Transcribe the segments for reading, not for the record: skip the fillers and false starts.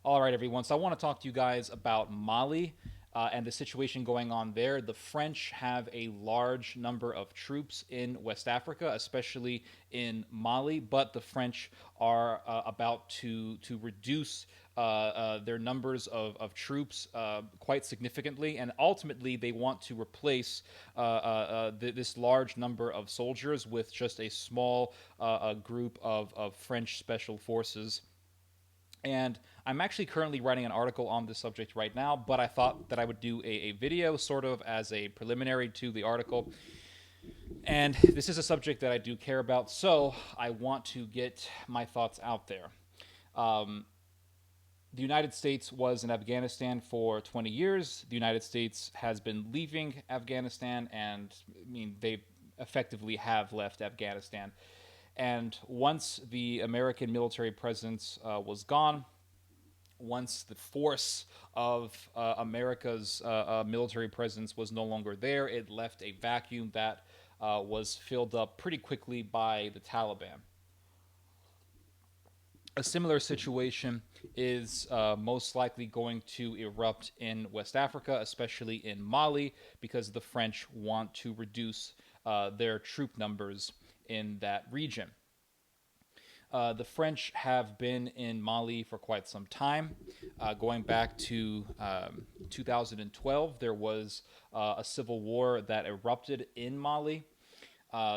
All right, everyone. So I want to talk to you guys about Mali and the situation going on there. The French have a large number of troops in West Africa, especially in Mali, but the French are about to reduce their numbers of troops quite significantly, and ultimately they want to replace this large number of soldiers with just a small group of French special forces. And I'm actually currently writing an article on this subject right now, but I thought that I would do a video sort of as a preliminary to the article. And this is a subject that I do care about, so I want to get my thoughts out there. Um, the United States was in Afghanistan for 20 years. The United States has been leaving Afghanistan, and I mean, they effectively have left Afghanistan. And once the American military presence was gone, once the force of America's military presence was no longer there, it left a vacuum that was filled up pretty quickly by the Taliban. A similar situation is most likely going to erupt in West Africa, especially in Mali, because the French want to reduce their troop numbers in that region. The French have been in Mali for quite some time. Going back to 2012, there was a civil war that erupted in Mali.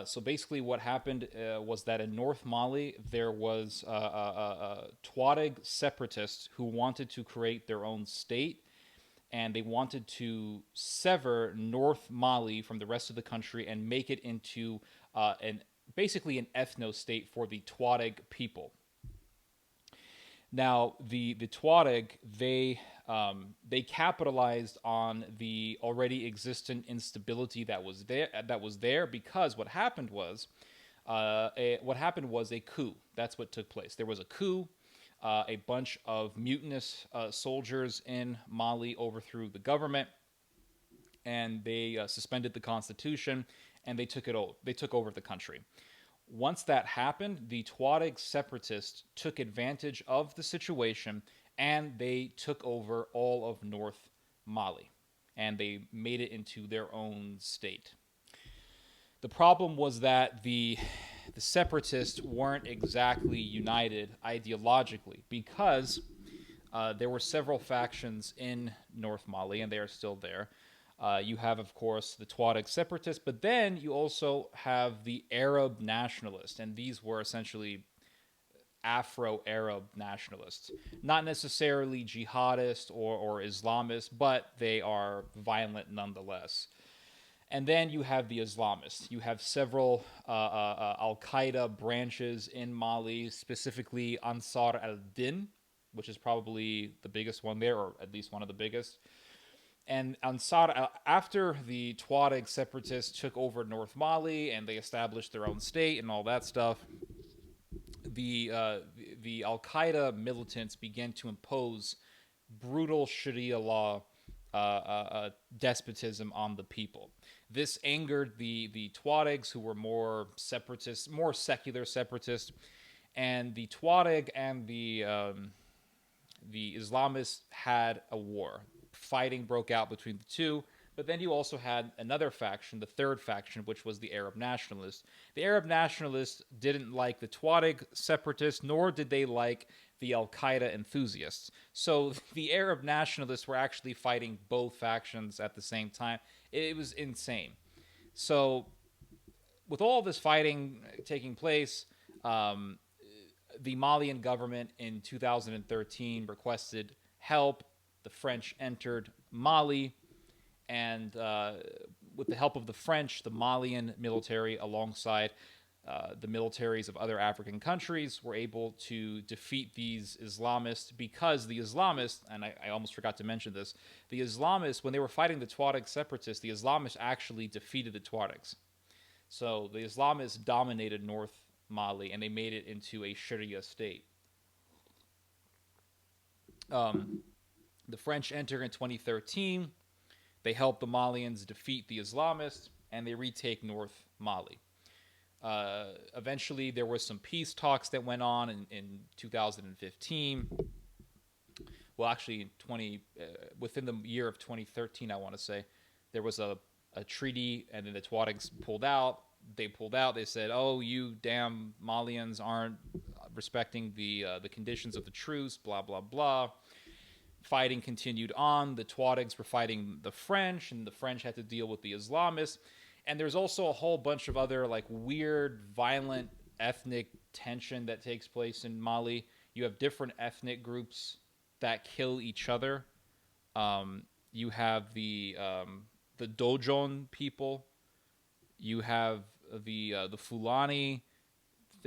So basically, what happened was that in North Mali, there was Tuareg separatists who wanted to create their own state, and they wanted to sever North Mali from the rest of the country and make it into an basically an ethno state for the Tuareg people. Now, the Tuareg they capitalized on the already existent instability that was there because what happened was a coup. That's what took place. There was a coup. A bunch of mutinous soldiers in Mali overthrew the government, and they suspended the constitution, and they took over the country. Once that happened, the Tuareg separatists took advantage of the situation, and they took over all of North Mali, and they made it into their own state. The problem was that the separatists weren't exactly united ideologically because there were several factions in North Mali, and they are still there. You have, of course, the Tuareg separatists, but then you also have the Arab nationalists, and these were essentially Afro-Arab nationalists. Not necessarily jihadist or Islamist, but they are violent nonetheless. And then you have the Islamists. You have several Al Qaeda branches in Mali, specifically Ansar al Din, which is probably the biggest one there, or at least one of the biggest. And Ansar, after the Tuareg separatists took over North Mali and they established their own state and all that stuff, the Al Qaeda militants began to impose brutal Sharia law despotism on the people. This angered the Tuaregs, who were more separatist, more secular separatist, and the Tuareg and the Islamists had a war. Fighting broke out between the two. But then you also had another faction, the third faction, which was the Arab nationalists. The Arab nationalists didn't like the Tuareg separatists, nor did they like the Al Qaeda enthusiasts. So the Arab nationalists were actually fighting both factions at the same time. It was insane. So, with all this fighting taking place, um, the Malian government in 2013 requested help. The French entered Mali, and with the help of the French, the Malian military, alongside the militaries of other African countries, were able to defeat these Islamists because the Islamists, and I almost forgot to mention this, the Islamists, when they were fighting the Tuareg separatists, the Islamists actually defeated the Tuaregs. So the Islamists dominated North Mali, and they made it into a Sharia state. Um, the French enter in 2013. They help the Malians defeat the Islamists, and they retake North Mali. Eventually, there was some peace talks that went on in 2015. well, actually, within the year of 2013, I want to say, there was a treaty, and then the Tuaregs pulled out. They pulled out. They said, "Oh, you damn Malians aren't respecting the conditions of the truce." Blah blah blah. Fighting continued on. The Tuaregs were fighting the French, and the French had to deal with the Islamists. And there's also a whole bunch of other like weird, violent ethnic tension that takes place in Mali. You have different ethnic groups that kill each other. You have the Dojon people. You have the Fulani.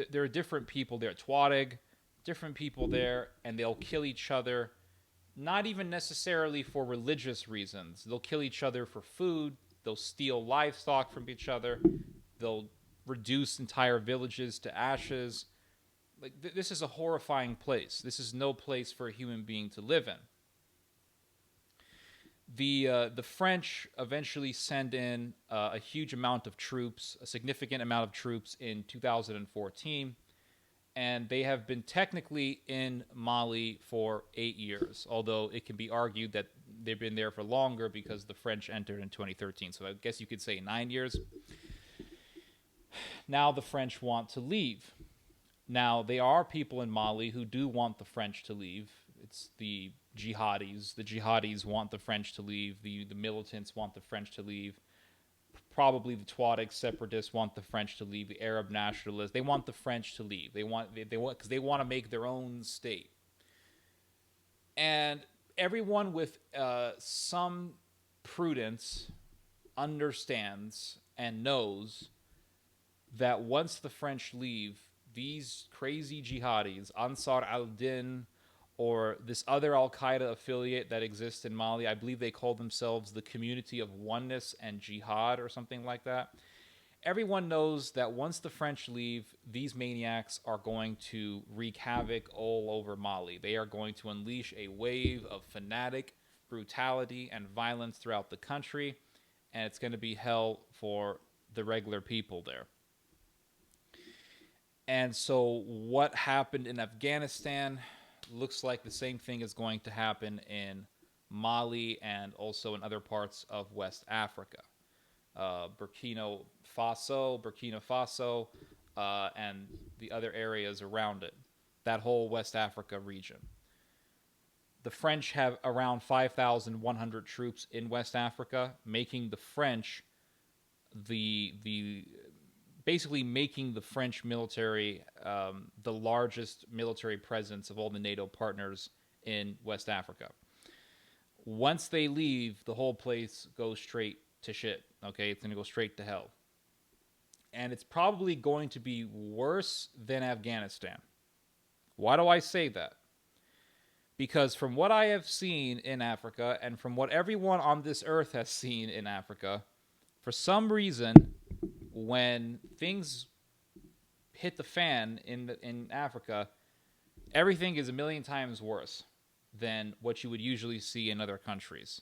There are different people there. Tuareg, different people there, and they'll kill each other. Not even necessarily for religious reasons. They'll kill each other for food. They'll steal livestock from each other. They'll reduce entire villages to ashes. Like this is a horrifying place. This is no place for a human being to live in. The French eventually send in a huge amount of troops, a significant amount of troops in 2014, and they have been technically in Mali for 8 years, although it can be argued that they've been there for longer because the French entered in 2013, so I guess you could say 9 years. Now the French want to leave. Now, there are people in Mali who do want the French to leave. It's the jihadis. The jihadis want the French to leave. The militants want the French to leave. Probably the Tuareg separatists want the French to leave. The Arab nationalists, they want the French to leave. They want because they want to make their own state. And everyone with some prudence understands and knows that once the French leave, these crazy jihadis, Ansar al-Din, or this other al-Qaeda affiliate that exists in Mali, I believe they call themselves the Community of Oneness and Jihad or something like that. Everyone knows that once the French leave, these maniacs are going to wreak havoc all over Mali. They are going to unleash a wave of fanatic brutality and violence throughout the country, and it's going to be hell for the regular people there. And so what happened in Afghanistan looks like the same thing is going to happen in Mali and also in other parts of West Africa. Burkina Faso, and the other areas around it. That whole West Africa region. The French have around 5,100 troops in West Africa, making the French basically making the French military the largest military presence of all the NATO partners in West Africa. Once they leave, the whole place goes straight to shit. Okay, it's going to go straight to hell. And it's probably going to be worse than Afghanistan. Why do I say that? Because from what I have seen in Africa, and from what everyone on this earth has seen in Africa, for some reason, when things hit the fan in Africa, everything is a million times worse than what you would usually see in other countries.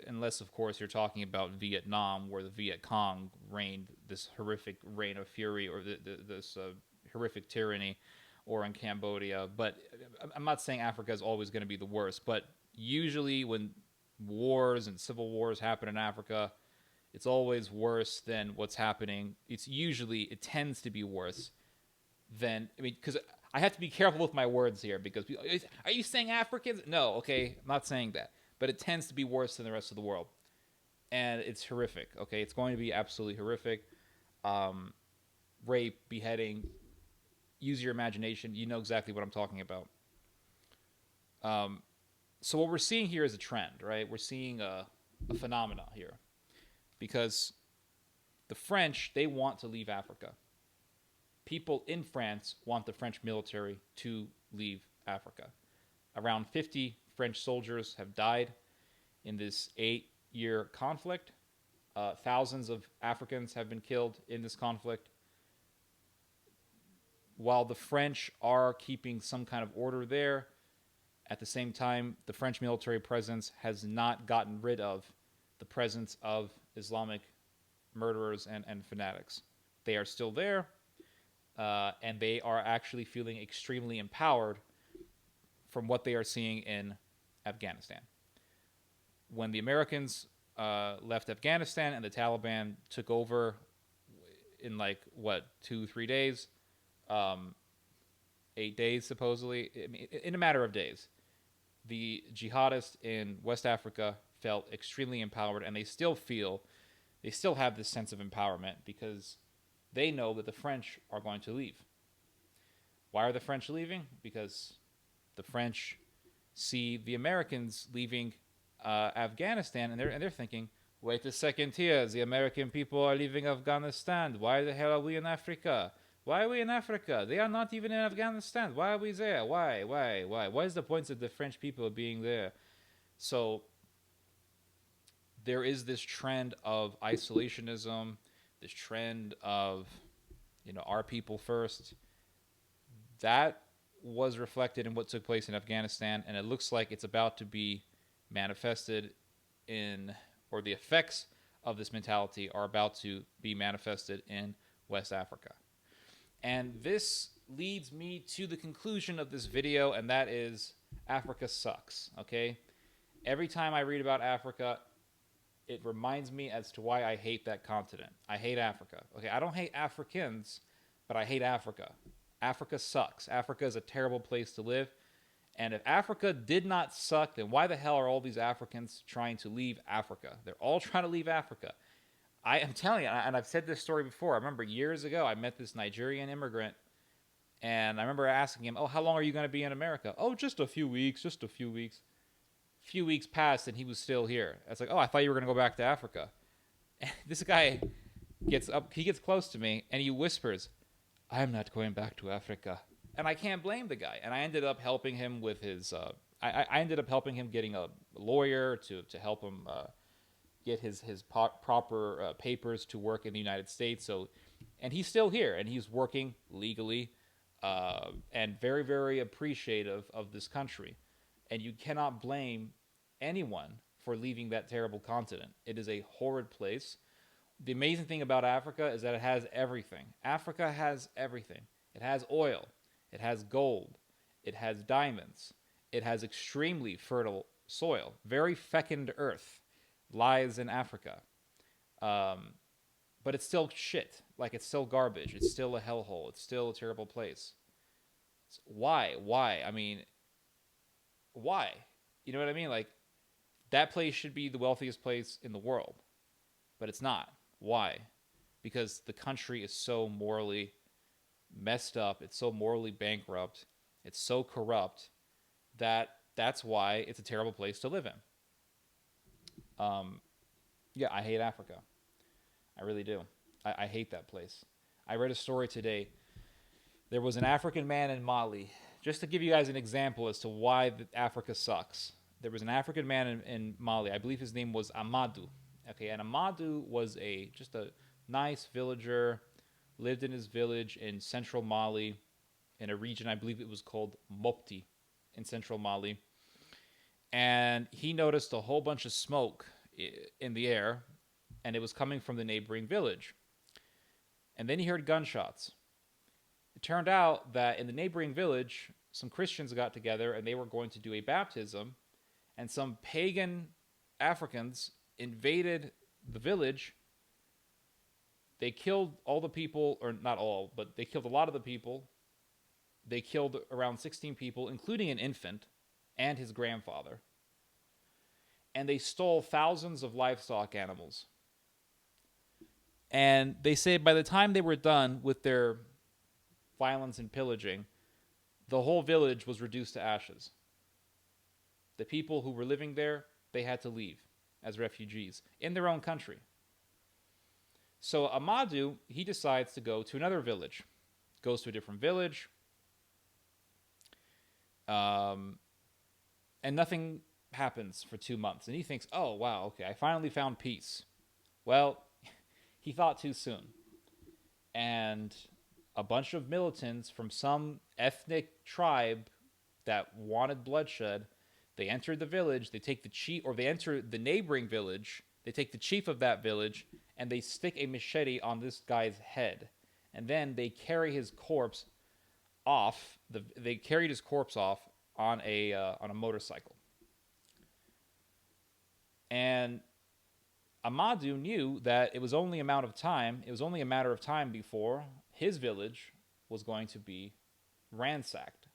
Unless, of course, you're talking about Vietnam, where the Viet Cong reigned this horrific reign of fury, or this horrific tyranny, or in Cambodia. But I'm not saying Africa is always going to be the worst, but usually when wars and civil wars happen in Africa, it's always worse than what's happening. It tends to be worse than, because I have to be careful with my words here, because are you saying Africans? No, okay, I'm not saying that. But it tends to be worse than the rest of the world. And it's horrific, okay? It's going to be absolutely horrific. Rape, beheading, use your imagination. You know exactly what I'm talking about. So what we're seeing here is a trend, right? We're seeing a phenomena here. Because the French, they want to leave Africa. People in France want the French military to leave Africa. Around 50 French soldiers have died in this 8-year conflict. Thousands of Africans have been killed in this conflict. While the French are keeping some kind of order there, at the same time, the French military presence has not gotten rid of the presence of Islamic murderers and fanatics. They are still there, and they are actually feeling extremely empowered from what they are seeing in Afghanistan. When the Americans left Afghanistan and the Taliban took over in like what 2-3 days, 8 days supposedly, I mean, in a matter of days, the jihadists in West Africa felt extremely empowered, and they still have this sense of empowerment because they know that the French are going to leave. Why are the French leaving? Because the French see the Americans leaving Afghanistan, and they're thinking, wait a second here, the American people are leaving Afghanistan. Why the hell are we in Africa? Why are we in Africa? They are not even in Afghanistan. Why are we there? Why? What is the point of the French people being there? So there is this trend of isolationism, this trend of, our people first. That was reflected in what took place in Afghanistan, and it looks like it's about to be manifested or the effects of this mentality are about to be manifested in West Africa. And this leads me to the conclusion of this video, and that is Africa sucks, okay? Every time I read about Africa, it reminds me as to why I hate that continent. I hate Africa. Okay, I don't hate Africans, but I hate Africa. Africa sucks. Africa is a terrible place to live. And if Africa did not suck, then why the hell are all these Africans trying to leave Africa? They're all trying to leave Africa. I am telling you, and I've said this story before. I remember years ago, I met this Nigerian immigrant, and I remember asking him, oh, how long are you going to be in America? Oh, just a few weeks. A few weeks passed, and he was still here. I was like, oh, I thought you were going to go back to Africa. And this guy gets close to me, and he whispers, I am not going back to Africa. And I can't blame the guy. And I ended up helping him with his, I ended up helping him getting a lawyer to help him get his proper papers to work in the United States. And he's still here, and he's working legally, and very, very appreciative of this country. And you cannot blame anyone for leaving that terrible continent. It is a horrid place. The amazing thing about Africa is that it has everything. Africa has everything. It has oil. It has gold. It has diamonds. It has extremely fertile soil. Very fecund earth lies in Africa. But it's still shit. Like, it's still garbage. It's still a hellhole. It's still a terrible place. Why? I mean, why? You know what I mean? Like, that place should be the wealthiest place in the world. But it's not. Why? Because the country is so morally messed up. It's so morally bankrupt. It's so corrupt that's why it's a terrible place to live in. Yeah, I hate Africa. I really do. I hate that place. I read a story today. There was an African man in Mali. Just to give you guys an example as to why Africa sucks. There was an African man in Mali. I believe his name was Amadou. Okay, and Amadou was just a nice villager, lived in his village in central Mali, in a region, I believe it was called Mopti, in central Mali. And he noticed a whole bunch of smoke in the air, and it was coming from the neighboring village. And then he heard gunshots. It turned out that in the neighboring village, some Christians got together, and they were going to do a baptism, and some pagan Africans invaded the village. They killed all the people, or not all, but they killed a lot of the people. They killed around 16 people, including an infant and his grandfather. And they stole thousands of livestock animals. And they say by the time they were done with their violence and pillaging, the whole village was reduced to ashes. The people who were living there, they had to leave as refugees in their own country. So Amadou, he decides to go to another village. Goes to a different village. And nothing happens for 2 months. And he thinks, oh, wow, okay, I finally found peace. Well, he thought too soon. And a bunch of militants from some ethnic tribe that wanted bloodshed, they entered the village, they take the chief, or they enter the neighboring village, they take the chief of that village, and they stick a machete on this guy's head. And then they carry his corpse off, they carried his corpse off on a motorcycle. And Amadou knew that it was only a matter of time. It was only a matter of time before his village was going to be ransacked.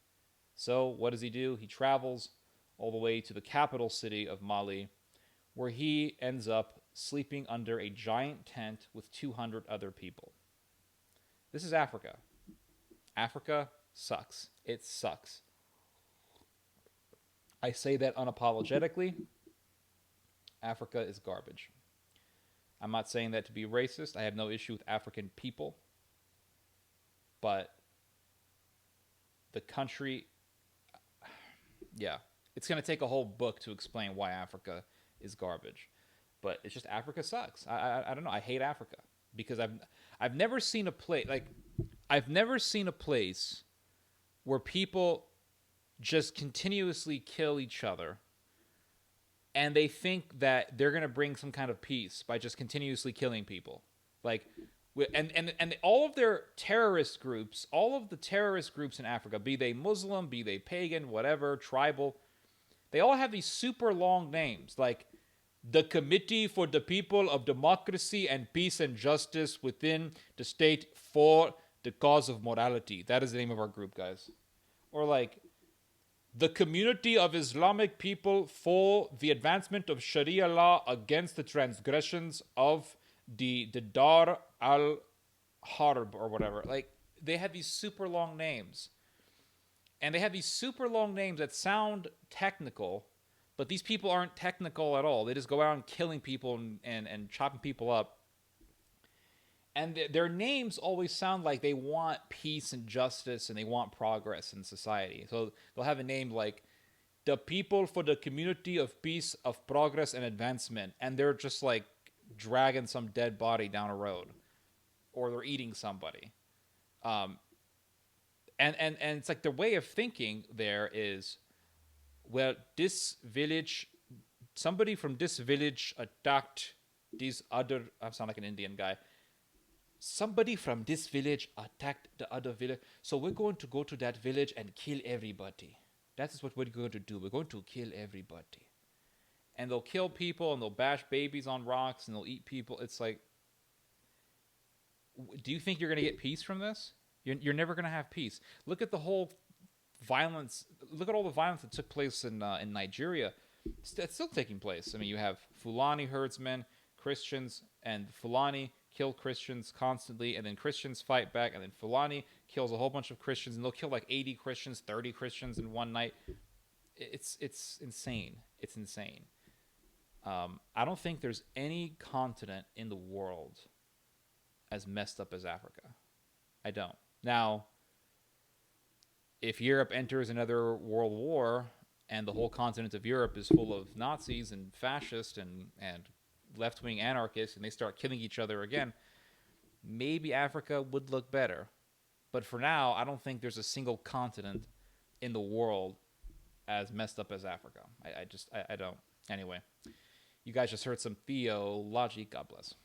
So what does he do? He travels all the way to the capital city of Mali, where he ends up sleeping under a giant tent with 200 other people. This is Africa. Africa sucks. It sucks. I say that unapologetically. Africa is garbage. I'm not saying that to be racist. I have no issue with African people. But the country, yeah, it's going to take a whole book to explain why Africa is garbage. But it's just Africa sucks. I don't know. I hate Africa because I've never seen a place like I've never seen a place where people just continuously kill each other and they think that they're going to bring some kind of peace by just continuously killing people. Like and all of their terrorist groups, all of the terrorist groups in Africa, be they Muslim, be they pagan, whatever, tribal, they all have these super long names like the Committee for the People of Democracy and Peace and Justice within the State for the Cause of Morality. That is the name of our group, guys. Or like the Community of Islamic People for the Advancement of Sharia Law against the transgressions of the Dar al-Harb or whatever. Like, they have these super long names. And they have these super long names that sound technical, but these people aren't technical at all. They just go around killing people and chopping people up. And their names always sound like they want peace and justice and they want progress in society. So they'll have a name like the People for the Community of Peace, of Progress, and Advancement. And they're just like dragging some dead body down a road. Or they're eating somebody. And it's like the way of thinking there is, well, this village, somebody from this village attacked these other, I sound like an Indian guy. Somebody from this village attacked the other village, so we're going to go to that village and kill everybody. That is what we're going to do. We're going to kill everybody. And they'll kill people, and they'll bash babies on rocks, and they'll eat people. It's like, do you think you're going to get peace from this? You're never going to have peace. Look at the whole violence. Look at all the violence that took place in Nigeria. It's still taking place. I mean, you have Fulani herdsmen, Christians, and Fulani kill Christians constantly, and then Christians fight back, and then Fulani kills a whole bunch of Christians, and they'll kill like 80 Christians, 30 Christians in one night. It's insane. It's insane. I don't think there's any continent in the world as messed up as Africa. I don't. Now, if Europe enters another world war and the whole continent of Europe is full of Nazis and fascists and left-wing anarchists and they start killing each other again, maybe Africa would look better. But for now, I don't think there's a single continent in the world as messed up as Africa. I don't. Anyway, you guys just heard some theology. God bless.